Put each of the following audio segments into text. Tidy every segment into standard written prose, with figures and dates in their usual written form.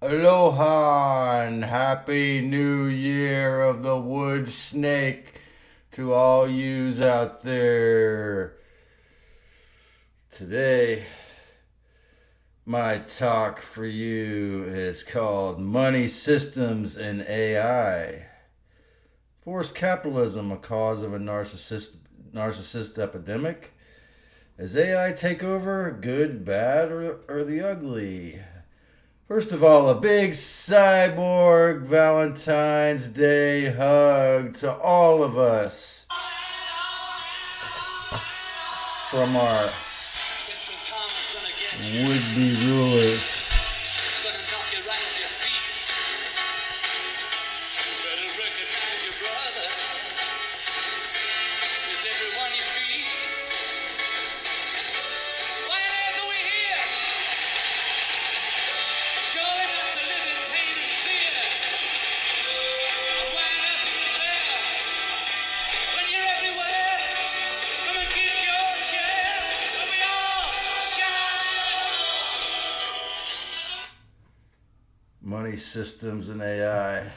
Aloha and Happy New Year of the Wood Snake to all yous out there. Today, my talk for you is called Money Systems and AI. Forced Capitalism, a cause of a narcissist epidemic. Is AI takeover good, bad, or the ugly? First of all, a big cyborg Valentine's Day hug to all of us from our would-be rulers. Money systems and AI.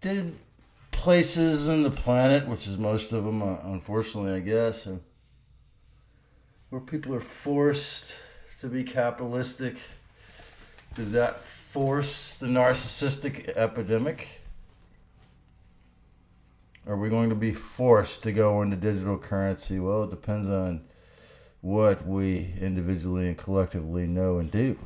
Did places in the planet, which is most of them, unfortunately, I guess, where people are forced to be capitalistic, did that force the narcissistic epidemic? Are we going to be forced to go into digital currency? Well, it depends on what we individually and collectively know and do.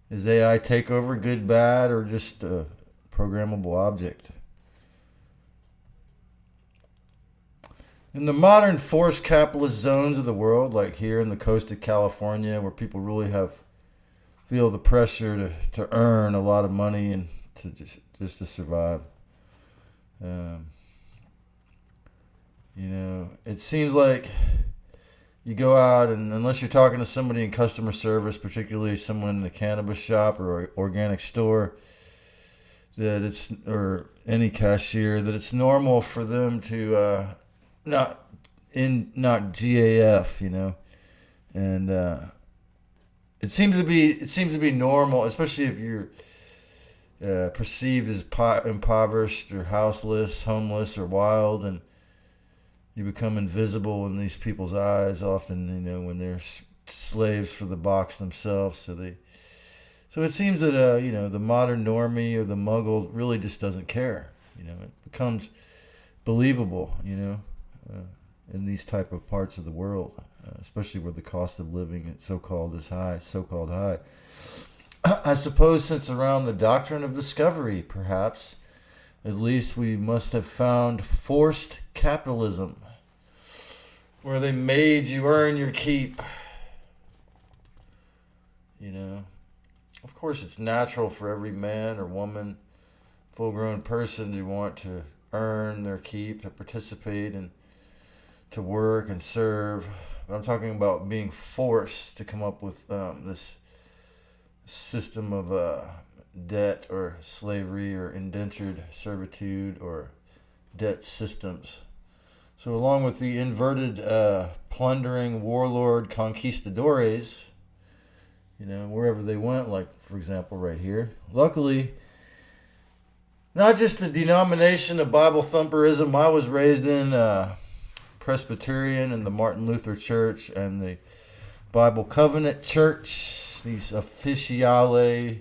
Is AI takeover good, bad, or just a programmable object? In the modern forced capitalist zones of the world, like here in the coast of California, where people really feel the pressure to earn a lot of money and to just to survive. It seems like you go out, and unless you're talking to somebody in customer service, particularly someone in a cannabis shop or organic store, or any cashier, that it's normal for them to not GAF, and it seems to be normal, especially if you're perceived as impoverished or houseless, homeless, or wild, and you become invisible in these people's eyes often, when they're slaves for the box themselves. So it seems that, the modern normie or the muggle really just doesn't care. It becomes believable, in these type of parts of the world, especially where the cost of living so-called high. I suppose since around the doctrine of discovery, perhaps, at least we must have found forced capitalism, where they made you earn your keep. Of course, it's natural for every man or woman, full-grown person, to want to earn their keep, to participate and to work and serve. But I'm talking about being forced to come up with this system of debt or slavery or indentured servitude or debt systems. So along with the inverted plundering warlord conquistadores, wherever they went, like for example right here, luckily not just the denomination of Bible thumperism I was raised in, Presbyterian and the Martin Luther Church and the Bible Covenant Church, these officiale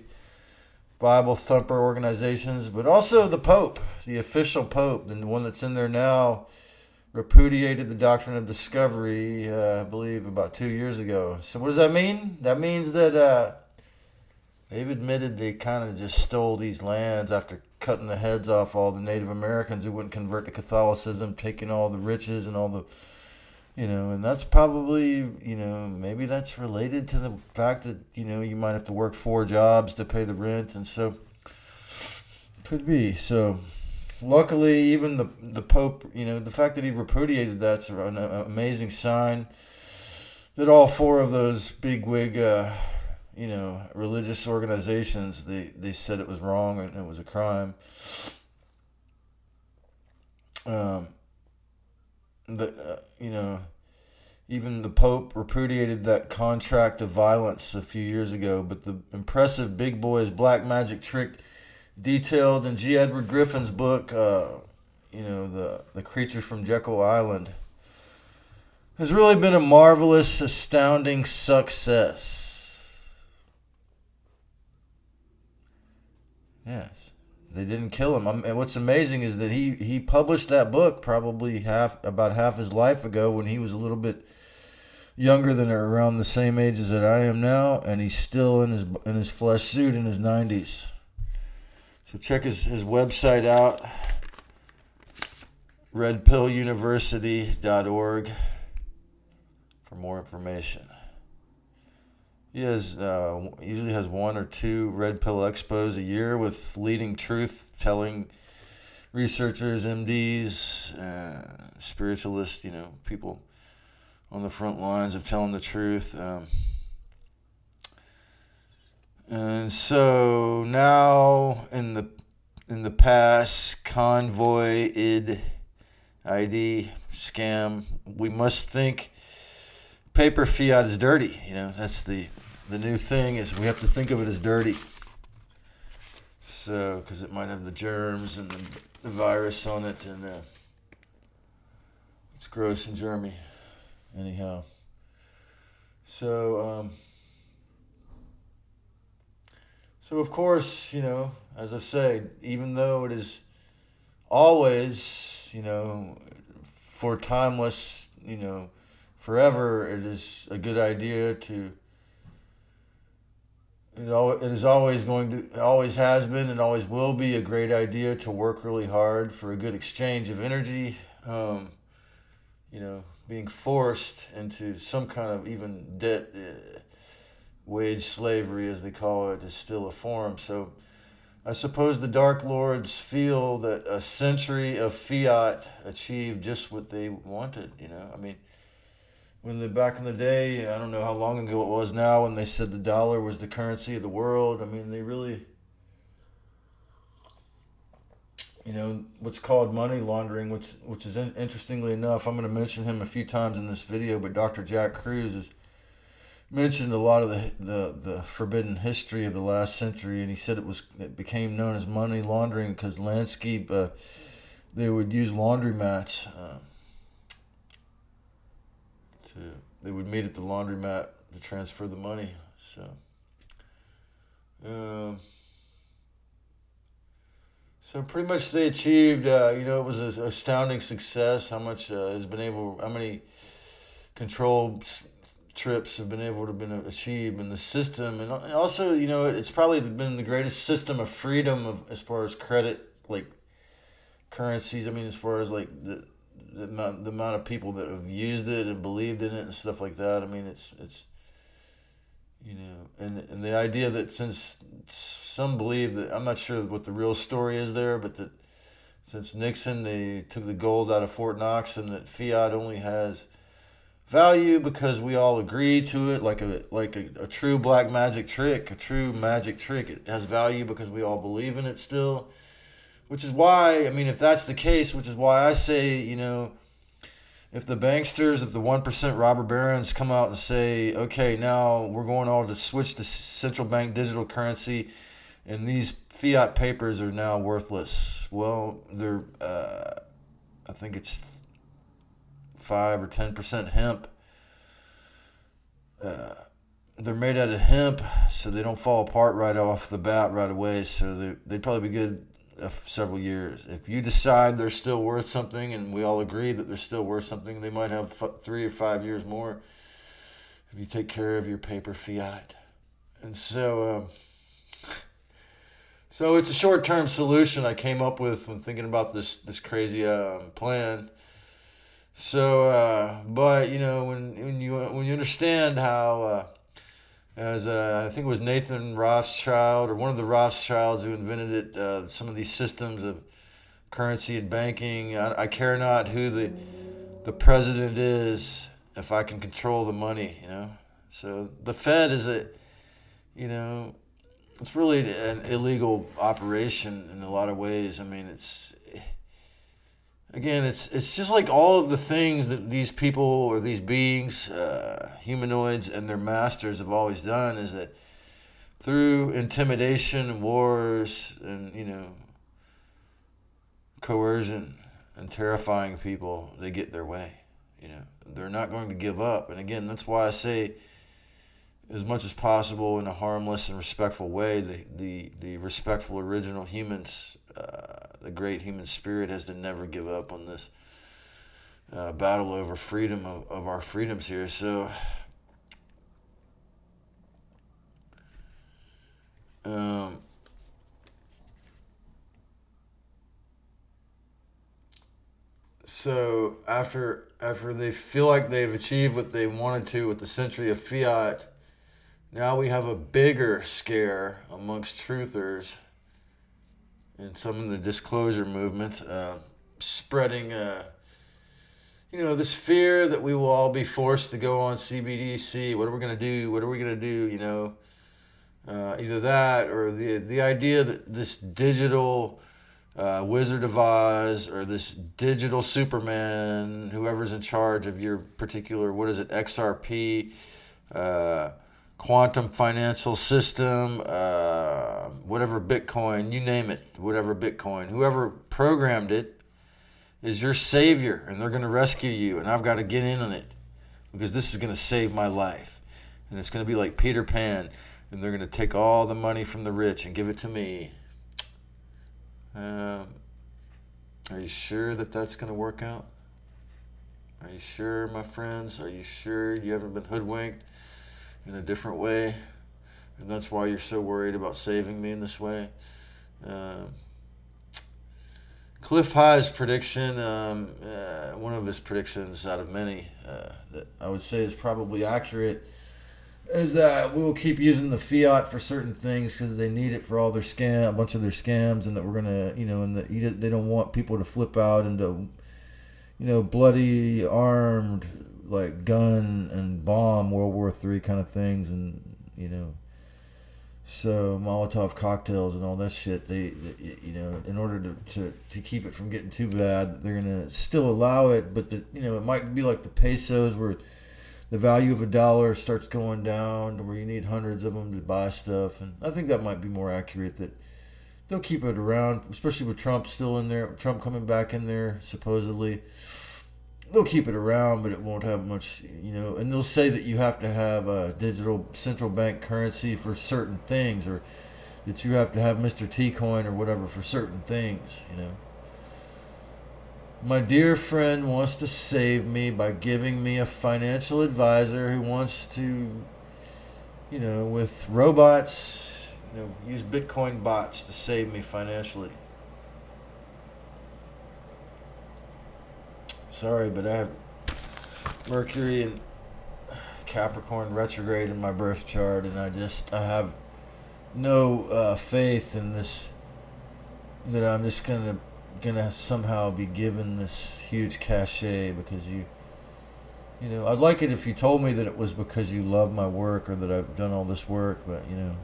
Bible thumper organizations, but also the Pope, the official Pope, the one that's in there now, repudiated the doctrine of discovery, I believe, about 2 years ago. So what does that mean? That means that they've admitted they kind of just stole these lands after cutting the heads off all the Native Americans who wouldn't convert to Catholicism, taking all the riches and all the, and that's probably, maybe that's related to the fact that, you might have to work 4 jobs to pay the rent. And so, could be. So, luckily, even the Pope, the fact that he repudiated that's an amazing sign that all 4 of those bigwig, religious organizations, they said it was wrong and it was a crime. Even the Pope repudiated that contract of violence a few years ago. But the impressive big boys black magic trick detailed in G. Edward Griffin's book, the Creature from Jekyll Island, has really been a marvelous, astounding success. Yes, they didn't kill him. And what's amazing is that he published that book probably about half his life ago, when he was a little bit younger than, or around the same age as that I am now, and he's still in his flesh suit in his 90s. So check his website out, redpilluniversity.org, for more information. He usually has 1 or 2 Red Pill Expos a year with leading truth-telling researchers, MDs, spiritualists, people on the front lines of telling the truth. And so now, in the past, convoy, ID, scam, we must think paper fiat is dirty. That's the new thing, is we have to think of it as dirty. So, because it might have the germs and the virus on it, and it's gross and germy. Anyhow, so of course, as I've said, even though it is always, for timeless, forever, it is a good idea to. It is always always has been, and always will be a great idea to work really hard for a good exchange of energy. Being forced into some kind of even debt, wage slavery, as they call it, is still a form. So I suppose the Dark Lords feel that a century of fiat achieved just what they wanted. Back in the day, I don't know how long ago it was now, when they said the dollar was the currency of the world. They really, what's called money laundering, which is interestingly enough, I'm going to mention him a few times in this video, but Dr. Jack Kruse has mentioned a lot of the forbidden history of the last century, and he said it became known as money laundering because landscape, they would use laundromats. They would meet at the laundromat to transfer the money. So pretty much they achieved, it was an astounding success how many control trips have been able to been achieved in the system. And also, it's probably been the greatest system of freedom as far as credit, like currencies. As far as like the amount of people that have used it and believed in it and stuff like that. It's and the idea that, since some believe that, I'm not sure what the real story is there, but that since Nixon, they took the gold out of Fort Knox, and that fiat only has value because we all agree to it, like a true black magic trick, a true magic trick. It has value because we all believe in it still. Which is why, if that's the case, which is why I say, if the banksters, if the 1% robber barons come out and say, okay, now we're going all to switch to central bank digital currency, and these fiat papers are now worthless. Well, they're, I think it's 5 or 10% hemp. They're made out of hemp, so they don't fall apart right off the bat right away. So they'd probably be good several years. If you decide they're still worth something, and we all agree that they're still worth something, they might have 3 or 5 years more if you take care of your paper fiat. And so it's a short-term solution I came up with when thinking about this crazy plan. So, but when you understand how, as I think it was Nathan Rothschild, or one of the Rothschilds who invented it, some of these systems of currency and banking. I care not who the president is, if I can control the money. So the Fed is it's really an illegal operation in a lot of ways. again, it's just like all of the things that these people or these beings, humanoids and their masters have always done, is that through intimidation and wars and, coercion and terrifying people, they get their way. They're not going to give up. And again, that's why I say, as much as possible, in a harmless and respectful way, the respectful original humans, the great human spirit, has to never give up on this battle over freedom of our freedoms here. So so after they feel like they've achieved what they wanted to with the century of fiat, now we have a bigger scare amongst truthers and some in the disclosure movement, spreading, this fear that we will all be forced to go on CBDC. What are we going to do? What are we going to do? Either that or the idea that this digital Wizard of Oz or this digital Superman, whoever's in charge of your particular, XRP, quantum financial system, whatever Bitcoin, you name it, whatever Bitcoin, whoever programmed it is your savior, and they're going to rescue you, and I've got to get in on it because this is going to save my life. And it's going to be like Peter Pan, and they're going to take all the money from the rich and give it to me. Are you sure that that's going to work out? Are you sure, my friends? Are you sure you haven't been hoodwinked in a different way? And that's why you're so worried about saving me in this way? Cliff High's prediction, one of his predictions out of many that I would say is probably accurate, is that we will keep using the fiat for certain things because they need it for all their a bunch of their scams, and that we're gonna, and that they don't want people to flip out into, bloody armed like gun and bomb World War III kind of things, and so Molotov cocktails and all that shit. They in order to keep it from getting too bad, they're gonna still allow it, but it might be like the pesos where the value of $1 starts going down to where you need hundreds of them to buy stuff. And I think that might be more accurate, that they'll keep it around, especially with Trump still in there, Trump coming back in there, supposedly. They'll keep it around, but it won't have much, and they'll say that you have to have a digital central bank currency for certain things, or that you have to have Mr. T coin or whatever for certain things, My dear friend wants to save me by giving me a financial advisor who wants to, with robots, use Bitcoin bots to save me financially. Sorry, but I have Mercury and Capricorn retrograde in my birth chart, and I have no faith in this, that I'm just gonna somehow be given this huge cachet because I'd like it if you told me that it was because you love my work or that I've done all this work, but it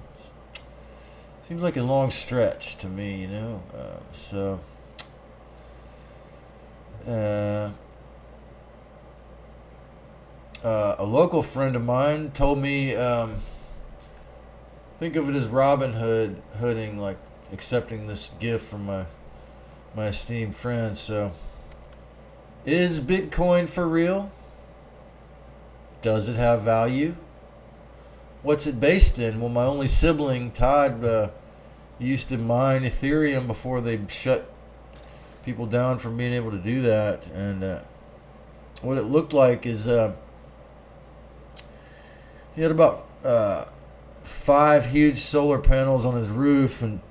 seems like a long stretch to me, a local friend of mine told me, think of it as Robin Hooding, like accepting this gift from my esteemed friend. So, is Bitcoin for real? Does it have value? What's it based in? Well, my only sibling, Todd, used to mine Ethereum before they shut people down from being able to do that. And what it looked like is he had about 5 huge solar panels on his roof in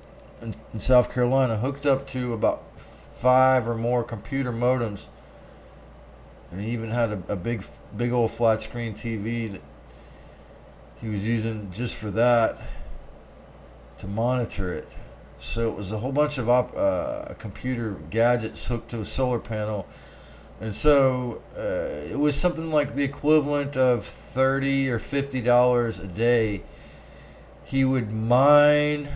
South Carolina, hooked up to about 5 or more computer modems, and he even had a big old flat screen TV that he was using just for that, to monitor it. So it was a whole bunch of computer gadgets hooked to a solar panel, and so it was something like the equivalent of $30 or $50 a day. He would mine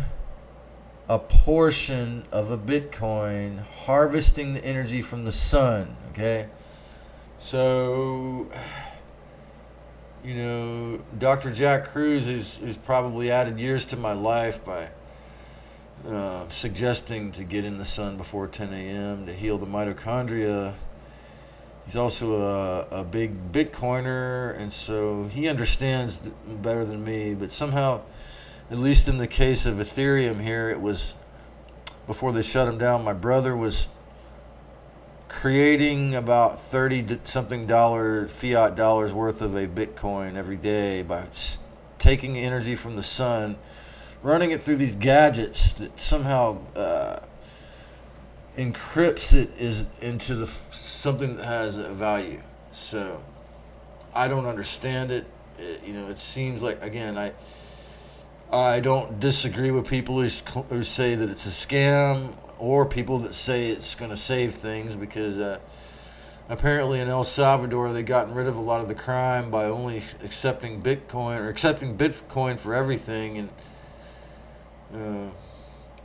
a portion of a Bitcoin, harvesting the energy from the sun. Okay, so Dr. Jack Cruz who's probably added years to my life by suggesting to get in the sun before 10 a.m. to heal the mitochondria. He's also a big Bitcoiner, and so he understands better than me. But somehow, at least in the case of Ethereum here, it was before they shut him down. My brother was creating about $30-something fiat dollars worth of a Bitcoin every day by taking energy from the sun, running it through these gadgets that somehow encrypts it into something that has a value. So I don't understand it. It seems like, again, I don't disagree with people who say that it's a scam, or people that say it's going to save things, because apparently in El Salvador they've gotten rid of a lot of the crime by only accepting Bitcoin for everything, and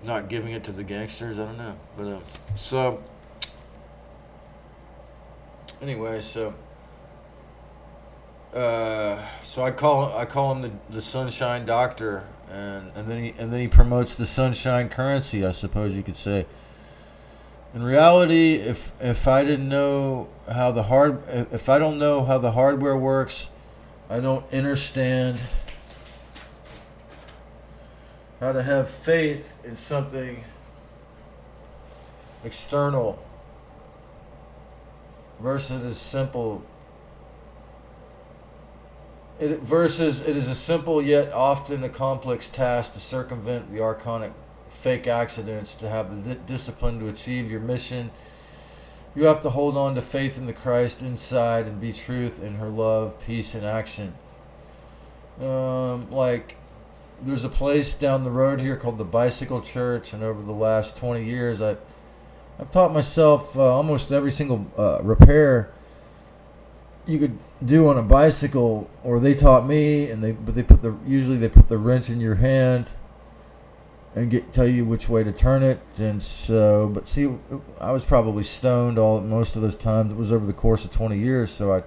not giving it to the gangsters. I don't know, but so anyway, so I call him the Sunshine Doctor, and then he promotes the Sunshine Currency, I suppose you could say. In reality, if I don't know how the hardware works, I don't understand how to have faith in something external versus as simple. It is a simple yet often a complex task to circumvent the archonic fake accidents, to have the discipline to achieve your mission. You have to hold on to faith in the Christ inside and be truth in her love, peace, and action. Like, there's a place down the road here called the Bicycle Church, and over the last 20 years, I've taught myself almost every single repair you could do on a bicycle, or they taught me, and they put the wrench in your hand and tell you which way to turn it. And so, but see, I was probably stoned most of those times. It was over the course of 20 years, so I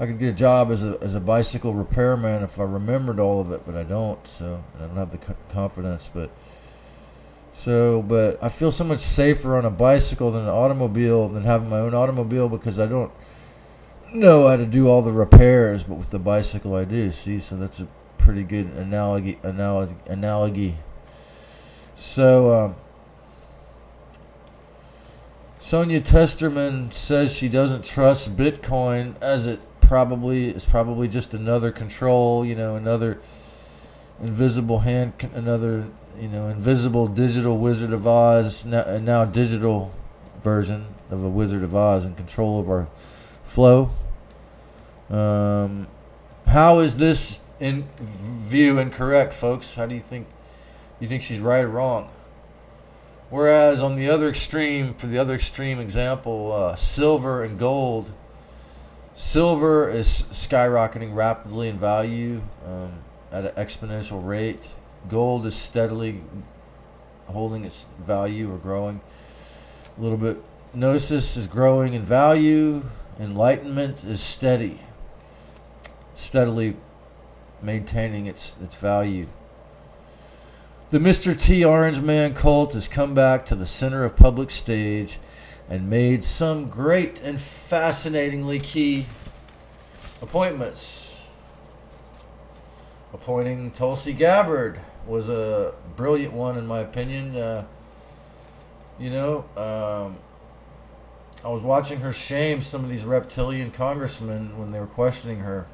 could get a job as a bicycle repairman if I remembered all of it, but I don't. So I don't have the confidence. But I feel so much safer on a bicycle than having my own automobile, because I don't know how to do all the repairs, but with the bicycle I do. See, so that's a pretty good analogy. So Sonia Testerman says she doesn't trust Bitcoin, as it is probably just another control, another invisible hand, another invisible digital Wizard of Oz, now digital version of a Wizard of Oz in control of our flow. How is this view incorrect, folks? How do you think? You think she's right or wrong? Whereas on the other extreme, for the other extreme example, silver and gold. Silver is skyrocketing rapidly in value at an exponential rate. Gold is steadily holding its value or growing a little bit. Gnosis is growing in value. Enlightenment is steadily maintaining its value. The Mr. T Orange Man cult has come back to the center of public stage and made some great and fascinatingly key appointments. Appointing Tulsi Gabbard was a brilliant one, in my opinion. I was watching her shame some of these reptilian congressmen when they were questioning her.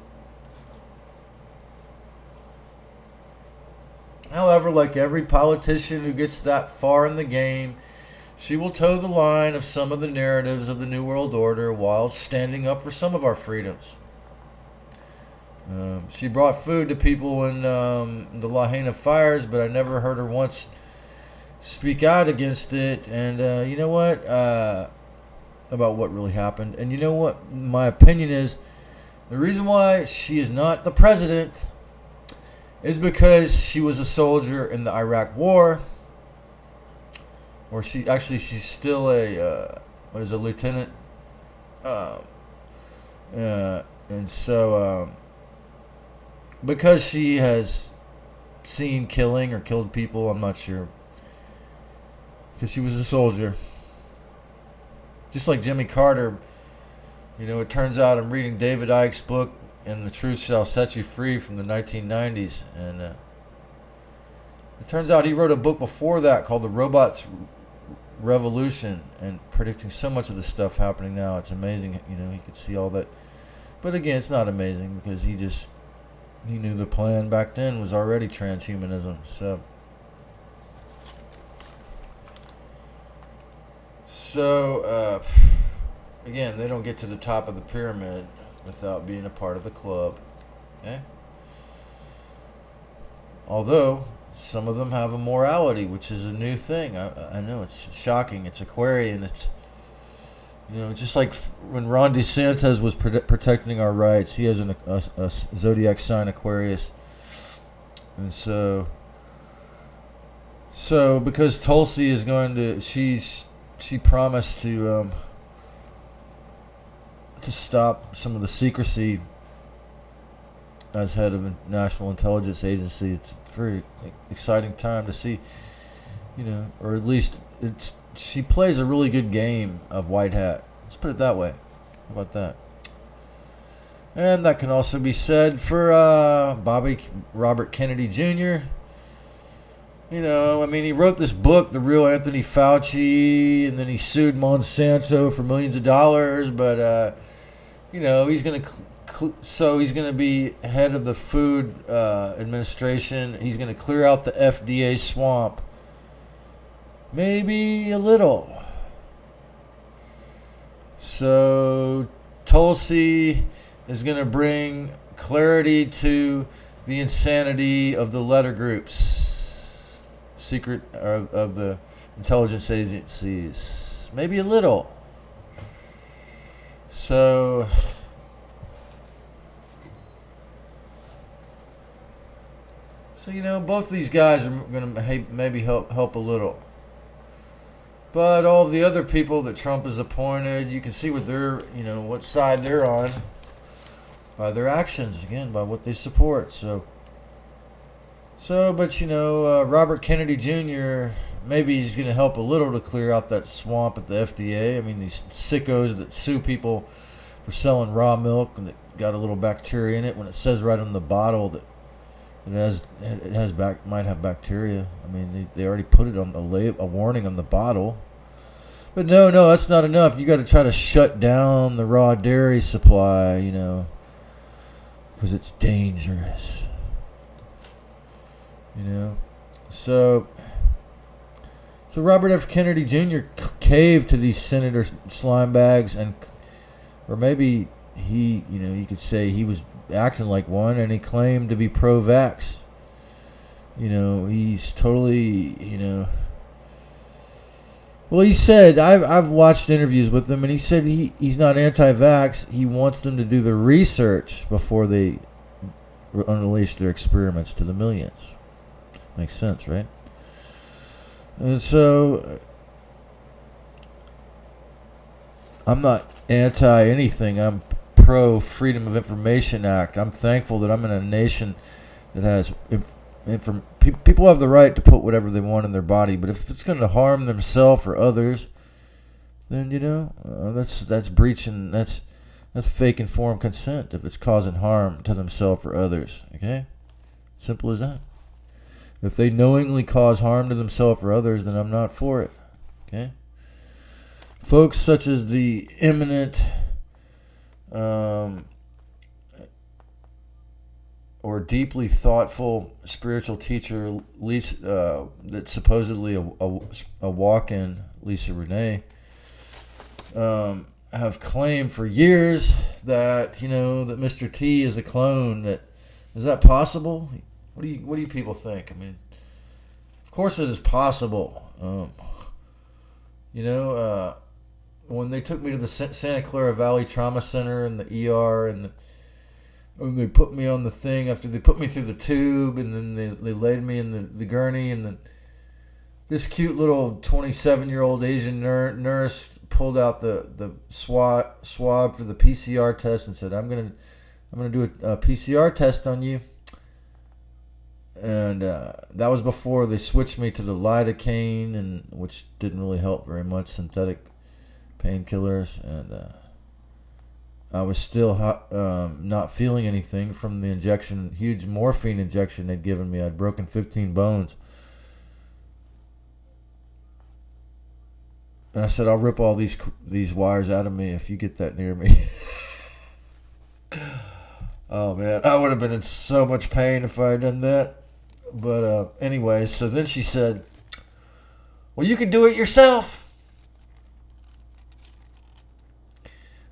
However, like every politician who gets that far in the game, she will toe the line of some of the narratives of the New World Order while standing up for some of our freedoms. She brought food to people in the Lahaina fires, but I never heard her once speak out against it. And you know what? About what really happened. And you know what? My opinion is, the reason why she is not the president is because she was a soldier in the Iraq War. or she's still a lieutenant. Um, and so, because she has seen killing or killed people, I'm not sure. Because she was a soldier. Just like Jimmy Carter, it turns out I'm reading David Icke's book, And the Truth Shall Set You Free from the 1990s. And it turns out he wrote a book before that called The Robots Revolution, and predicting so much of the stuff happening now. It's amazing, he could see all that. But again, it's not amazing because he knew the plan back then was already transhumanism. So, again, they don't get to the top of the pyramid without being a part of the club. Okay? Although, some of them have a morality, which is a new thing. I know, it's shocking. It's Aquarian. It's, just like when Ron DeSantis was protecting our rights. He has a zodiac sign, Aquarius. And so because Tulsi is going to, she promised to stop some of the secrecy as head of a national intelligence agency. It's a very exciting time to see, or at least she plays a really good game of white hat. Let's put it that way. How about that? And that can also be said for Robert Kennedy Jr. He wrote this book, The Real Anthony Fauci, and then he sued Monsanto for millions of dollars. But he's going to be head of the Food Administration. He's going to clear out the FDA swamp. Maybe a little. So Tulsi is going to bring clarity to the insanity of the letter groups. Secret of the intelligence agencies. Maybe a little. So both these guys are going to maybe help a little. But all of the other people that Trump has appointed, you can see what they're, what side they're on by their actions, again, by what they support. But Robert Kennedy Jr., maybe he's going to help a little to clear out that swamp at the FDA. I mean, these sickos that sue people for selling raw milk and that got a little bacteria in it, when it says right on the bottle that might have bacteria. I mean, they already put it on the a warning on the bottle. But no, that's not enough. You got to try to shut down the raw dairy supply, because it's dangerous. So Robert F. Kennedy Jr. caved to these senator slime bags, or maybe he, you could say he was acting like one, and he claimed to be pro-vax. He's totally, well, he said, I've watched interviews with him, and he said he's not anti-vax. He wants them to do the research before they unleash their experiments to the millions. Makes sense, right? And so I'm not anti anything. I'm pro Freedom of Information Act. I'm thankful that I'm in a nation that has people have the right to put whatever they want in their body, but if it's going to harm themselves or others, then that's breaching, that's fake informed consent if it's causing harm to themselves or others. Okay, simple as that. If they knowingly cause harm to themselves or others, then I'm not for it. Okay? Folks such as the eminent or deeply thoughtful spiritual teacher Lisa, that's supposedly a walk-in, Lisa Renee, have claimed for years that that Mr. T is a clone. Is that possible? What do you people think? I mean, of course it is possible. When they took me to the Santa Clara Valley Trauma Center and the ER, and they put me on the thing after they put me through the tube, and then they laid me in the gurney, and then this cute little 27-year-old Asian nurse pulled out the swab for the PCR test and said, I'm gonna do a PCR test on you. And that was before they switched me to the lidocaine, and which didn't really help very much, synthetic painkillers. And I was still not feeling anything from the injection, huge morphine injection they'd given me. I'd broken 15 bones. And I said, I'll rip all these wires out of me if you get that near me. Oh, man. I would have been in so much pain if I had done that. But anyway, so then she said, well, you can do it yourself.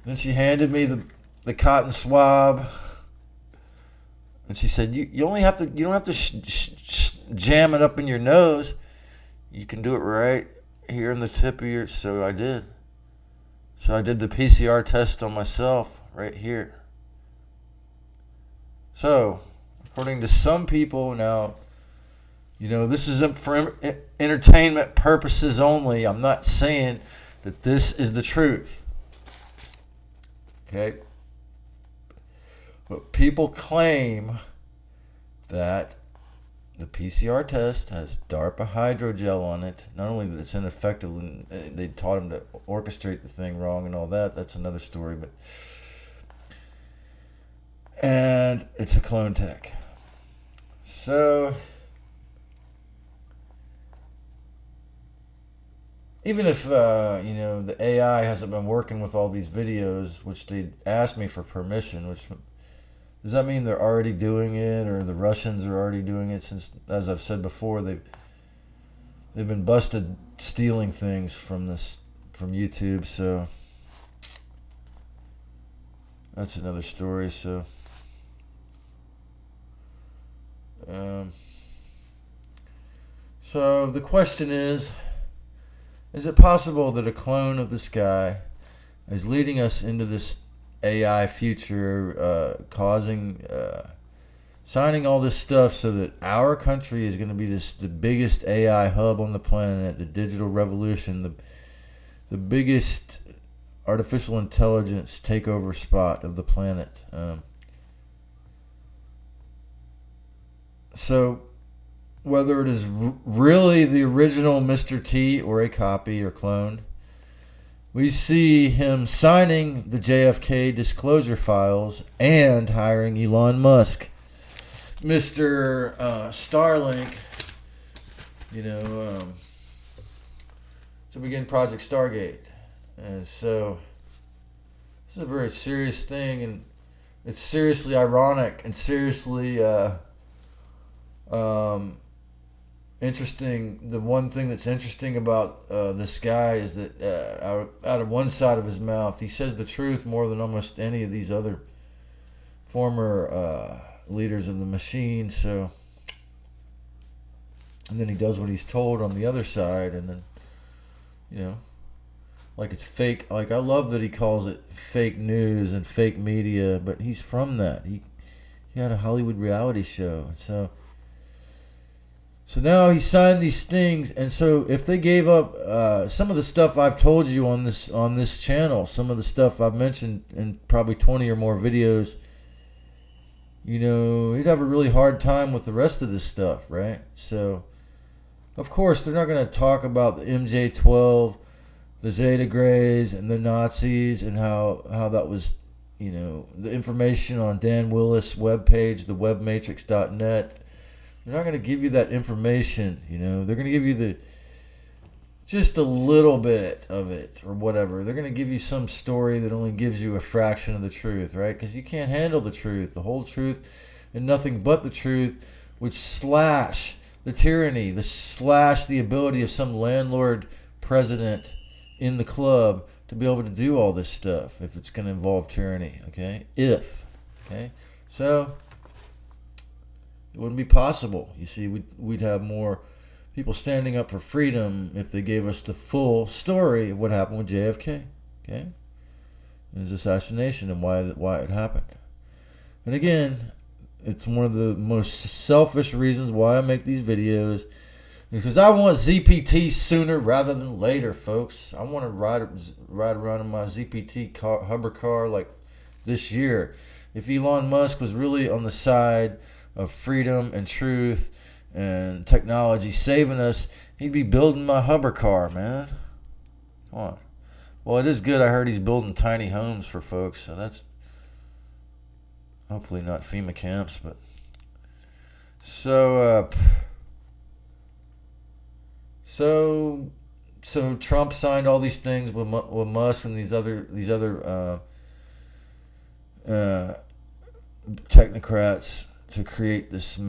Then she handed me the cotton swab. And she said, you don't have to jam it up in your nose. You can do it right here in the tip of your... So I did. So I did the PCR test on myself right here. So, according to some people now, this isn't for entertainment purposes only. I'm not saying that this is the truth. Okay? But people claim that the PCR test has DARPA hydrogel on it. Not only that it's ineffective, they taught them to orchestrate the thing wrong and all that. That's another story. And it's a clone tech. So, even if, the AI hasn't been working with all these videos, which they asked me for permission, does that mean they're already doing it, or the Russians are already doing it? Since, as I've said before, they've been busted stealing things from YouTube. So that's another story. So so the question is it possible that a clone of this guy is leading us into this AI future, signing all this stuff so that our country is going to be the biggest AI hub on the planet, the digital revolution, the biggest artificial intelligence takeover spot of the planet? So whether it is really the original Mr. T or a copy or clone, we see him signing the JFK disclosure files and hiring Elon Musk, Mr. Starlink, to begin Project Stargate. And so this is a very serious thing, and it's seriously ironic and seriously interesting. The one thing that's interesting about this guy is that out of one side of his mouth, he says the truth more than almost any of these other former leaders of the machine. So, and then he does what he's told on the other side, and then, like it's fake. Like, I love that he calls it fake news and fake media, but he's from that. He had a Hollywood reality show, So now he signed these things, and so if they gave up some of the stuff I've told you on this channel, some of the stuff I've mentioned in probably 20 or more videos, he'd have a really hard time with the rest of this stuff, right? So, of course, they're not going to talk about the MJ-12, the Zeta Greys, and the Nazis, and how that was, the information on Dan Willis' webpage, the webmatrix.net. They're not going to give you that information, They're going to give you just a little bit of it or whatever. They're going to give you some story that only gives you a fraction of the truth, right? Because you can't handle the truth, the whole truth, and nothing but the truth, which slash the tyranny, the ability of some landlord president in the club to be able to do all this stuff if it's going to involve tyranny, okay? Okay? So it wouldn't be possible. You see, we'd have more people standing up for freedom if they gave us the full story of what happened with JFK, okay? And his assassination and why it happened. And again, it's one of the most selfish reasons why I make these videos Because I want ZPT sooner rather than later, folks. I want to ride around in my ZPT hover car like this year. If Elon Musk was really on the side of freedom and truth and technology saving us, he'd be building my hover car, man. Come on. Well, it is good. I heard he's building tiny homes for folks, so that's hopefully not FEMA camps, but so Trump signed all these things with Musk and these other technocrats to create this,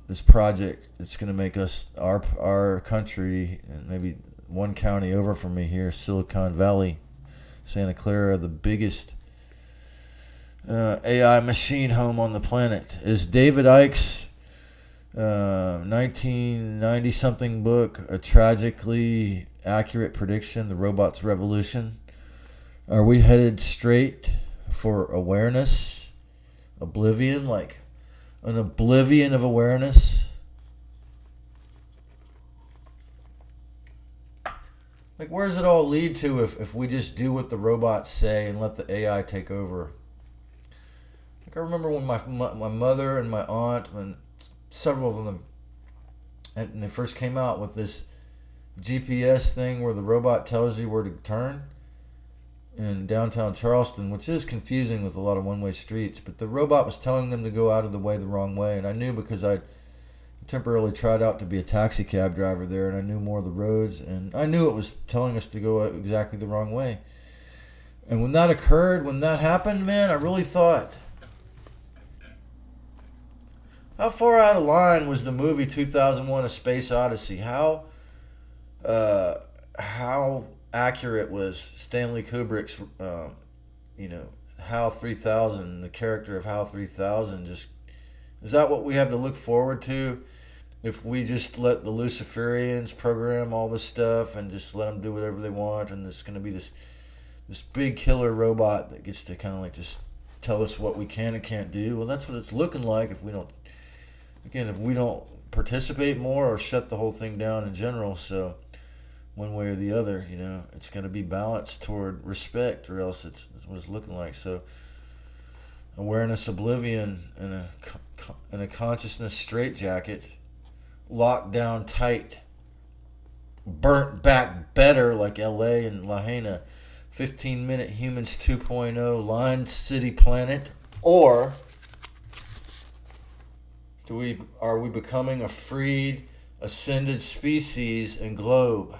this project that's going to make us our country, and maybe one county over from me here, Silicon Valley, Santa Clara, the biggest AI machine home on the planet. Is David Icke's 1990 something book a tragically accurate prediction, The Robot's Revolution? Are we headed straight for awareness, oblivion, like an oblivion of awareness? Like, where does it all lead to if we just do what the robots say and let the AI take over? Like, I remember when my mother and my aunt and several of them, and they first came out with this GPS thing where the robot tells you where to turn in downtown Charleston, which is confusing with a lot of one-way streets, but the robot was telling them to go out of the way the wrong way, and I knew because I temporarily tried out to be a taxi cab driver there, and I knew more of the roads, and I knew it was telling us to go exactly the wrong way. And when that occurred, when that happened, man, I really thought, how far out of line was the movie 2001: A Space Odyssey? How accurate was Stanley Kubrick's, HAL 3000, the character of HAL 3000? Just, is that what we have to look forward to if we just let the Luciferians program all this stuff and just let them do whatever they want, and there's going to be this big killer robot that gets to kind of like just tell us what we can and can't do? Well, that's what it's looking like if we don't participate more or shut the whole thing down in general. So one way or the other, it's going to be balanced toward respect, or else that's what it's looking like. So awareness, oblivion, and a consciousness straitjacket, locked down tight, burnt back better like LA and Lahaina, 15-minute Humans 2.0, Line City Planet, or are we becoming a freed, ascended species and globe?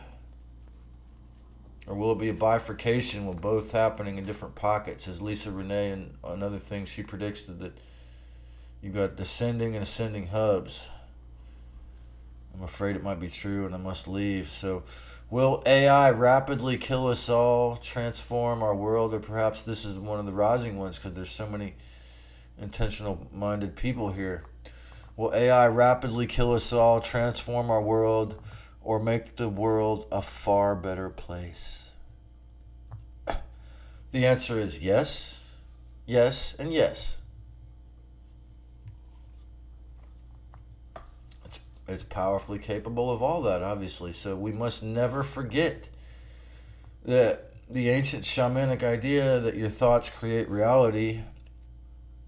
Or will it be a bifurcation with both happening in different pockets, as Lisa Renee and another thing she predicts that you've got descending and ascending hubs? I'm afraid it might be true, and I must leave. So, will AI rapidly kill us all, transform our world, or perhaps this is one of the rising ones because there's so many intentional-minded people here? Will AI rapidly kill us all, transform our world, or make the world a far better place? The answer is yes, yes, and yes. It's powerfully capable of all that, obviously. So we must never forget that the ancient shamanic idea that your thoughts create reality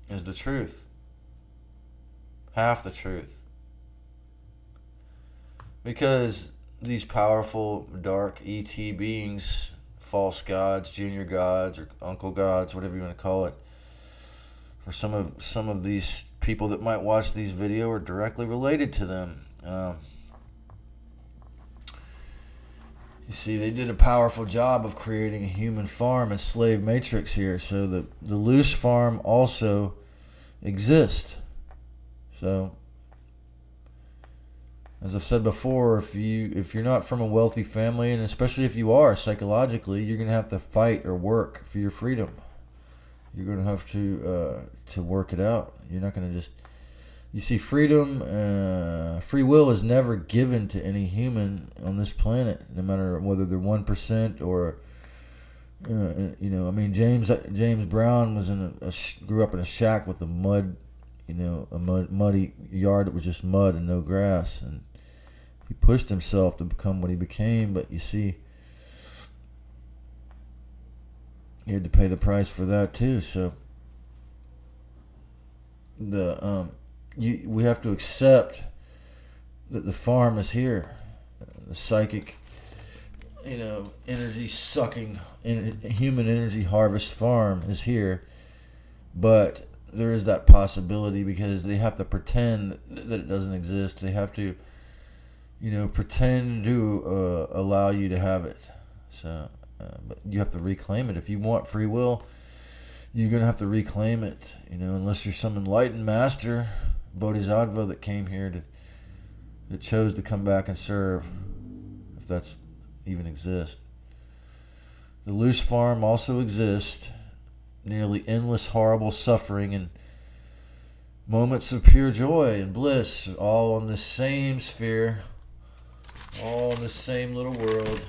is the truth. Half the truth. Because these powerful, dark ET beings, false gods, junior gods, or uncle gods, whatever you want to call it, for some of these people that might watch these videos are directly related to them. You see, they did a powerful job of creating a human farm and slave matrix here, so the loose farm also exists. So, as I've said before, if you're not from a wealthy family, and especially if you are psychologically, you're going to have to fight or work for your freedom. You're going to have to work it out. You're not going to just... You see, freedom, free will is never given to any human on this planet, no matter whether they're 1% or, James Brown was grew up in a shack with a muddy yard that was just mud and no grass, and he pushed himself to become what he became, but you see, he had to pay the price for that too. So we have to accept that the farm is here, the psychic, energy sucking, human energy harvest farm is here, but there is that possibility because they have to pretend that it doesn't exist. They have to, pretend to allow you to have it. So, but you have to reclaim it. If you want free will, you're going to have to reclaim it, unless you're some enlightened master, bodhisattva, that came here that chose to come back and serve, if that's even exists. The loose farm also exists, nearly endless horrible suffering and moments of pure joy and bliss, all on the same sphere, all in the same little world.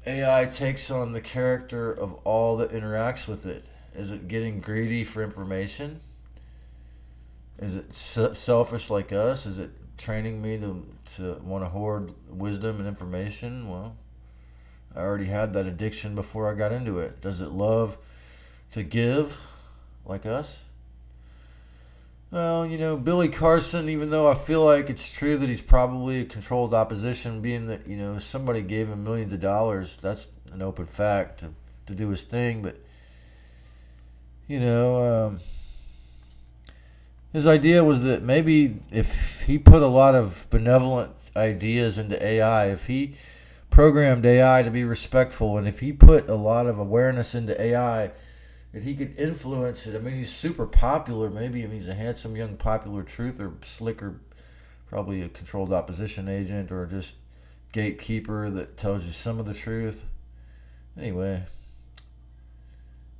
AI takes on the character of all that interacts with it. Is it getting greedy for information? Is it selfish like us? Is it training me to want to hoard wisdom and information? Well, I already had that addiction before I got into it. Does it love to give like us? Well, Billy Carson, even though I feel like it's true that he's probably a controlled opposition, being that, somebody gave him millions of dollars, that's an open fact to do his thing. But, his idea was that maybe if he put a lot of benevolent ideas into AI, if he programmed AI to be respectful, and if he put a lot of awareness into AI, that he could influence it. I mean, he's super popular. Maybe he's a handsome young popular truther, slicker, probably a controlled opposition agent, or just gatekeeper that tells you some of the truth. Anyway,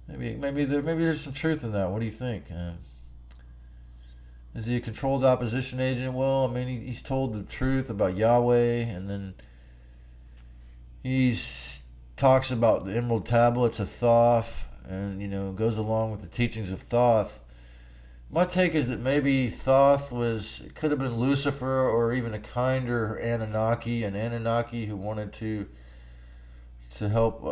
maybe there's some truth in that. What do you think? Is he a controlled opposition agent? Well, I mean, he's told the truth about Yahweh, and then he talks about the Emerald Tablets of Thoth, and goes along with the teachings of Thoth. My take is that maybe Thoth could have been Lucifer, or even a kinder Anunnaki, an Anunnaki who wanted to help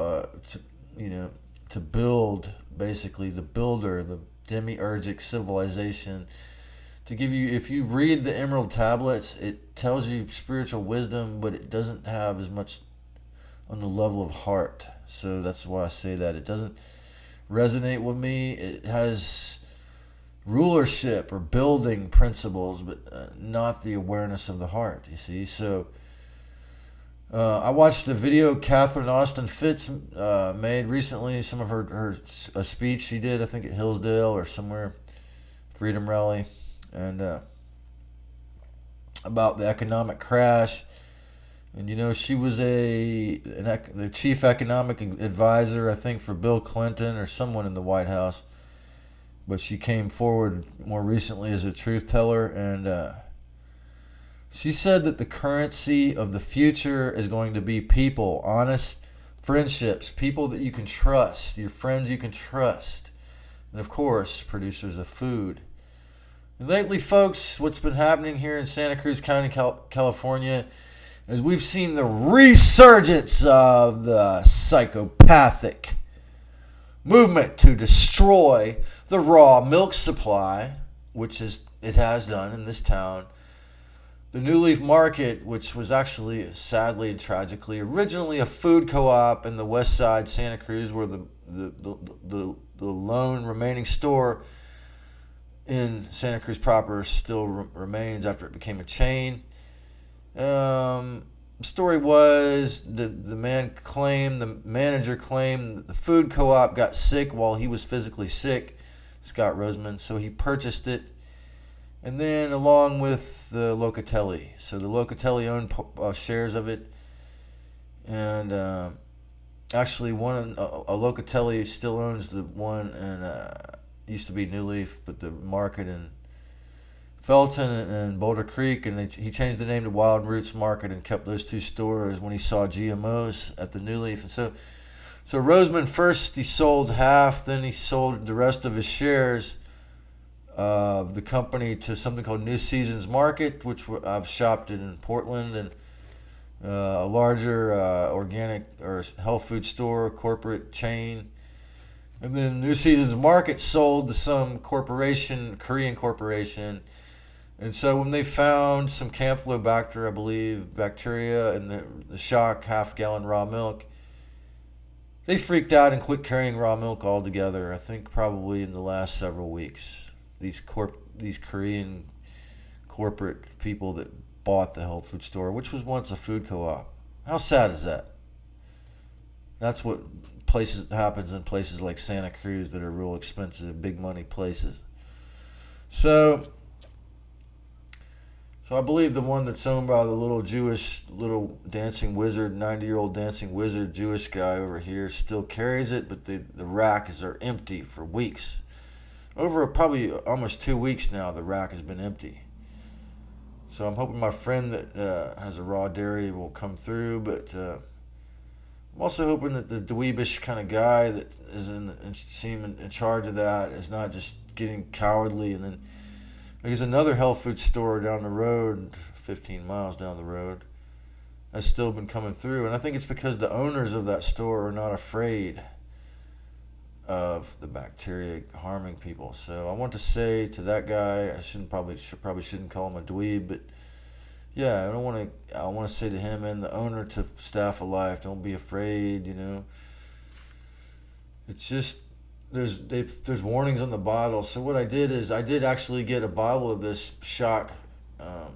to build, basically the builder, the demiurgic civilization. To give you, if you read the Emerald Tablets, it tells you spiritual wisdom, but it doesn't have as much on the level of heart. So that's why I say that it doesn't resonate with me. It has rulership or building principles, but not the awareness of the heart, you see. So I watched a video Catherine Austin Fitz made recently, some of a speech she did, I think at Hillsdale or somewhere, Freedom Rally, and about the economic crash. And she was the chief economic advisor, I think, for Bill Clinton or someone in the White House. But she came forward more recently as a truth teller, and she said that the currency of the future is going to be people, honest friendships, people that you can trust, your friends you can trust, and of course, producers of food. And lately, folks, what's been happening here in Santa Cruz County, California, as we've seen the resurgence of the psychopathic movement to destroy the raw milk supply, which it has done in this town. The New Leaf Market, which was actually, sadly and tragically, originally a food co-op in the west side Santa Cruz, where the lone remaining store in Santa Cruz proper still remains after it became a chain. Story was the manager claimed that the food co-op got sick while he was physically sick, Scott Roseman, so he purchased it, and then along with the Locatelli. So the Locatelli owned shares of it, and actually a Locatelli still owns the one, and used to be New Leaf, but the market in Felton and Boulder Creek, and he changed the name to Wild Roots Market and kept those two stores when he saw GMOs at the New Leaf. And so Roseman, first he sold half, then he sold the rest of his shares the company to something called New Seasons Market, which I've shopped in Portland, and a larger organic or health food store corporate chain. And then New Seasons Market sold to some corporation, Korean corporation. And so when they found some Campylobacter, I believe, bacteria in the shock half-gallon raw milk, they freaked out and quit carrying raw milk altogether. I think probably in the last several weeks. These Korean corporate people that bought the health food store, which was once a food co-op. How sad is that? That's what happens in places like Santa Cruz that are real expensive, big money places. So I believe the one that's owned by the little dancing wizard, 90-year-old dancing wizard Jewish guy over here still carries it, but the racks are empty for weeks. Over probably almost 2 weeks now, the rack has been empty. So I'm hoping my friend that has a raw dairy will come through, but I'm also hoping that the dweebish kind of guy that is in charge of that is not just getting cowardly. And then there's another health food store down the road, 15 miles down the road, has still been coming through. And I think it's because the owners of that store are not afraid of the bacteria harming people. So I want to say to that guy, I probably shouldn't call him a dweeb, but yeah, I want to say to him and the owner to Staff of Life, don't be afraid. It's just there's warnings on the bottle. So what I did is I did actually get a bottle of this shock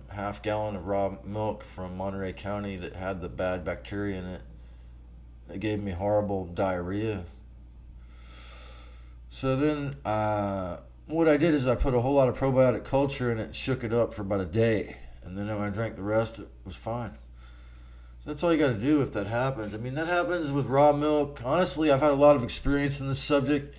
half gallon of raw milk from Monterey County that had the bad bacteria in it. It gave me horrible diarrhea. So then what I did is I put a whole lot of probiotic culture in it and shook it up for about a day. And then when I drank the rest, it was fine. So that's all you got to do if that happens. I mean, that happens with raw milk. Honestly, I've had a lot of experience in this subject.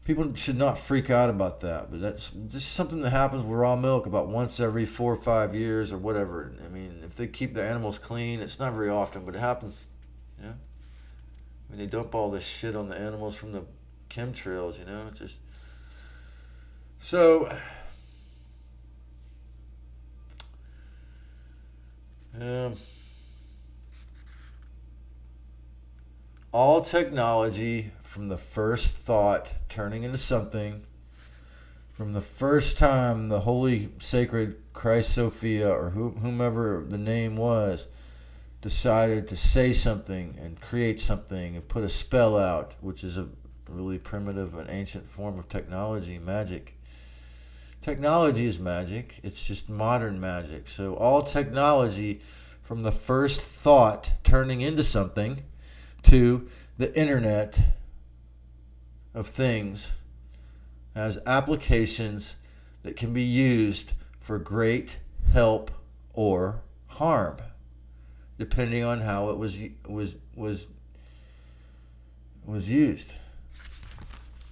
People should not freak out about that. But that's just something that happens with raw milk about once every 4 or 5 years or whatever. I mean, if they keep their animals clean, it's not very often, but it happens. I mean, they dump all this shit on the animals from the chemtrails, It's just... So... all technology, from the first thought turning into something, from the first time the holy sacred Christ Sophia or whomever the name was decided to say something and create something and put a spell out, which is a really primitive and ancient form of technology, magic. Technology is magic. It's just modern magic. So all technology, from the first thought turning into something to the internet of things, has applications that can be used for great help or harm, depending on how it was used.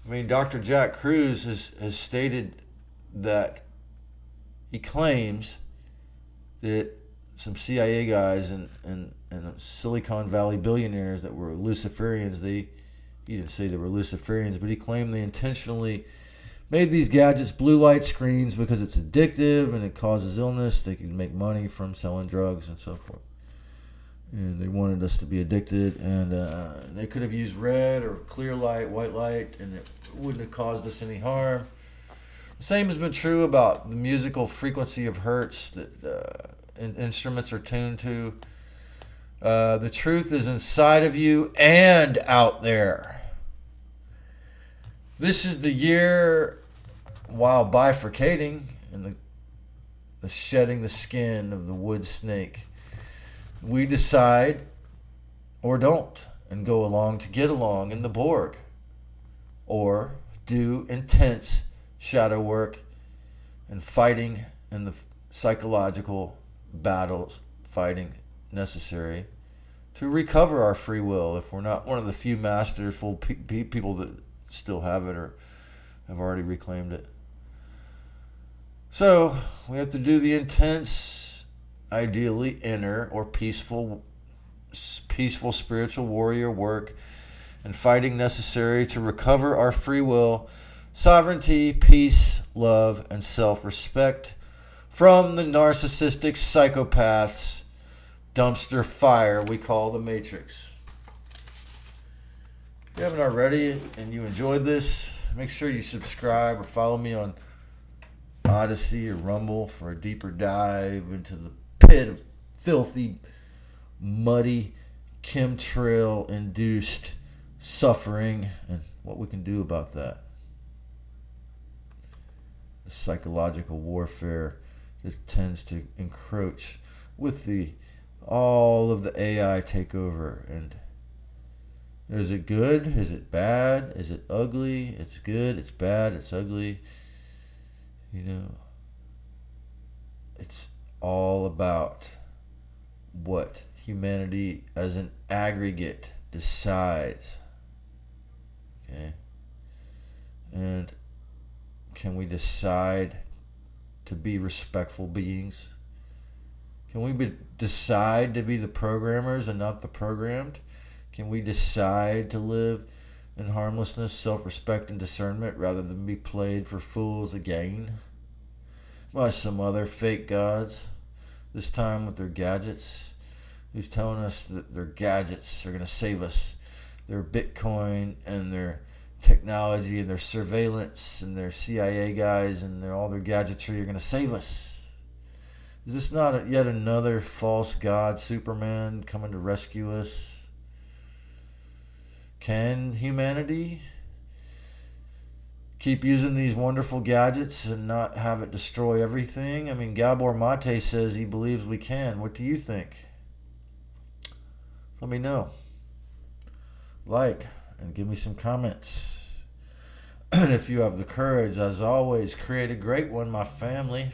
I mean, Dr. Jack Kruse has stated that he claims that some CIA guys and Silicon Valley billionaires that were Luciferians, he didn't say they were Luciferians, but he claimed they intentionally made these gadgets blue light screens because it's addictive and it causes illness. They could make money from selling drugs and so forth. And they wanted us to be addicted, and they could have used red or clear light, white light, and it wouldn't have caused us any harm. The same has been true about the musical frequency of hertz that instruments are tuned to. The truth is inside of you and out there. This is the year, while bifurcating and the shedding the skin of the wood snake, we decide or don't and go along to get along in the Borg, or do intense shadow work and fighting in the psychological battles, fighting necessary to recover our free will if we're not one of the few masterful people that still have it or have already reclaimed it. So we have to do the intense, ideally inner or peaceful spiritual warrior work and fighting necessary to recover our free will sovereignty, peace, love, and self-respect from the narcissistic psychopaths dumpster fire we call the Matrix. If you haven't already and you enjoyed this, make sure you subscribe or follow me on Odyssey or Rumble for a deeper dive into the pit of filthy, muddy, chemtrail-induced suffering and what we can do about that. The psychological warfare that tends to encroach with all of the AI takeover. And is it good? Is it bad? Is it ugly? It's good. It's bad. It's ugly. It's all about what humanity as an aggregate decides. Okay? And can we decide to be respectful beings? Can we decide to be the programmers and not the programmed? Can we decide to live in harmlessness, self-respect, and discernment rather than be played for fools again by some other fake gods, this time with their gadgets, who's telling us that their gadgets are going to save us, their Bitcoin and their technology and their surveillance and their CIA guys and all their gadgetry are going to save us. Is this not yet another false god, Superman, coming to rescue us? Can humanity keep using these wonderful gadgets and not have it destroy everything? I mean, Gabor Mate says he believes we can. What do you think? Let me know. Like and give me some comments. And if you have the courage, as always, create a great one, my family.